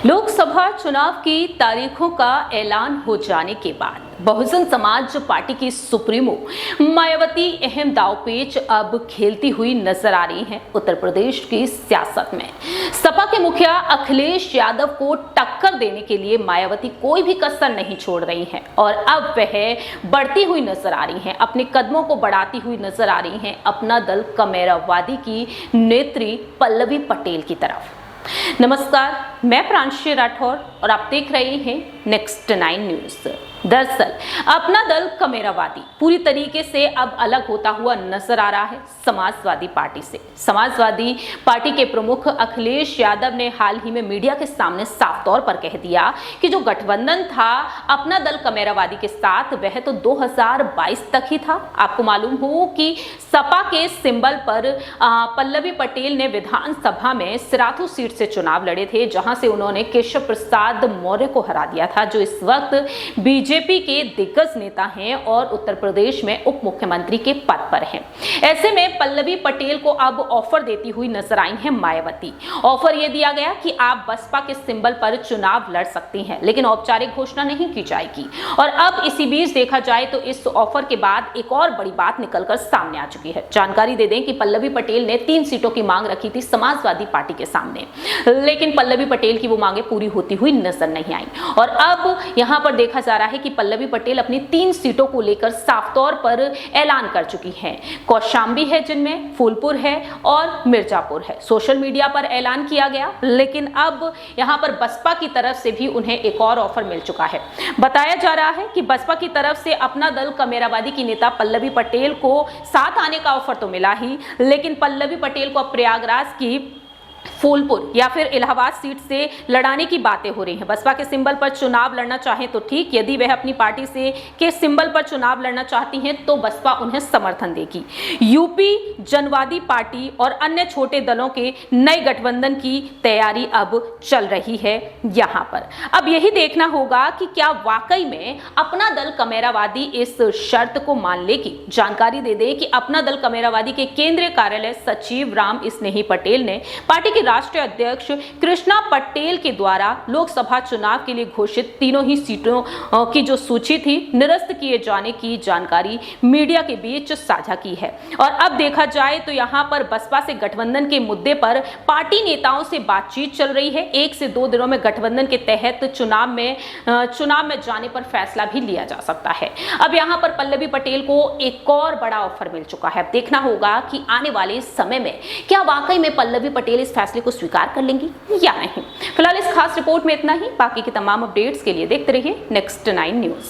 लोकसभा चुनाव की तारीखों का ऐलान हो जाने के बाद बहुजन समाज पार्टी की सुप्रीमो मायावती अहम दांवपेच अब खेलती हुई नजर आ रही हैं उत्तर प्रदेश की सियासत में। सपा के मुखिया अखिलेश यादव को टक्कर देने के लिए मायावती कोई भी कसर नहीं छोड़ रही हैं और अब वह बढ़ती हुई नजर आ रही हैं, अपने कदमों को बढ़ाती हुई नजर आ रही हैं अपना दल कमेरावादी की नेत्री पल्लवी पटेल की तरफ। नमस्कार, मैं प्रांशी राठौर और आप देख रहे हैं नेक्स्ट 9 न्यूज। दरअसल अपना दल कमेरावादी पूरी तरीके से अब अलग होता हुआ नजर आ रहा है समाजवादी पार्टी से। समाजवादी पार्टी के प्रमुख अखिलेश यादव ने हाल ही में मीडिया के सामने साफ तौर पर कह दिया कि जो गठबंधन था अपना दल कमेरावादी के साथ वह तो 2022 तक ही था। आपको मालूम हो कि सपा के सिंबल पर पल्लवी पटेल ने विधानसभा में सिराथू सीट से चुनाव लड़े थे, जहां से उन्होंने केशव प्रसाद मौर्य को हरा दिया था, जो इस वक्त बीजेपी के दिग्गज नेता हैं और उत्तर प्रदेश में उप मुख्यमंत्री के पद पर हैं। ऐसे में पल्लवी पटेल को अब ऑफर देती हुई नजर आई है मायावती। ऑफर यह दिया गया कि आप बसपा के सिंबल पर चुनाव लड़ सकती हैं, लेकिन औपचारिक घोषणा नहीं की जाएगी। और अब इसी बीच देखा जाए तो इस ऑफर के बाद एक और बड़ी बात निकलकर सामने आ चुकी है। जानकारी दे दें कि पल्लवी पटेल ने 3 सीटों की मांग रखी थी समाजवादी पार्टी के सामने, लेकिन पल्लवी पटेल की वो मांगे पूरी होती हुई नजर नहीं आई। और अब यहां पर देखा जा रहा है कि पल्लवी पटेल अपनी 3 सीटों को लेकर साफ तौर पर ऐलान कर चुकी हैं। कौशांबी है, जिनमें फूलपुर है और मिर्जापुर है। सोशल मीडिया पर ऐलान किया गया, लेकिन अब यहां पर बसपा की तरफ से भी उन्हें एक और ऑफर मिल चुका है। बताया जा रहा है कि बसपा की तरफ से अपना दल कमेरावादी की नेता पल्लवी पटेल को साथ आने का ऑफर तो मिला ही, लेकिन पल्लवी पटेल को प्रयागराज की फूलपुर या फिर इलाहाबाद सीट से लड़ाने की बातें हो रही हैं। बसपा के सिंबल पर चुनाव लड़ना चाहें तो ठीक, यदि वह अपनी पार्टी से के सिंबल पर चुनाव लड़ना चाहती हैं तो बसपा उन्हें समर्थन देगी। यूपी जनवादी पार्टी और अन्य छोटे दलों के नए गठबंधन की तैयारी अब चल रही है। यहां पर अब यही देखना होगा कि क्या वाकई में अपना दल कमेरावादी इस शर्त को मान लेगी। जानकारी दे दें कि अपना दल कमेरावादी के केंद्रीय कार्यालय सचिव राम स्नेही पटेल ने पार्टी के राष्ट्रीय अध्यक्ष कृष्णा पटेल के द्वारा लोकसभा चुनाव के लिए घोषित तीनों ही सीटों की जो सूची थी निरस्त किए जाने की जानकारी मीडिया के बीच साझा की है। और अब देखा जाए तो यहां पर बसपा से गठबंधन के मुद्दे पर पार्टी नेताओं से बातचीत चल रही है। 1 से 2 दिनों में गठबंधन के तहत चुनाव में जाने पर फैसला भी लिया जा सकता है। अब यहां पर पल्लवी पटेल को एक और बड़ा ऑफर मिल चुका है। देखना होगा कि आने वाले समय में क्या वाकई में पल्लवी पटेल इस फैसले को स्वीकार कर लेंगी या नहीं। फिलहाल इस खास रिपोर्ट में इतना ही। बाकी की तमाम अपडेट्स के लिए देखते रहिए नेक्स्ट 9 न्यूज।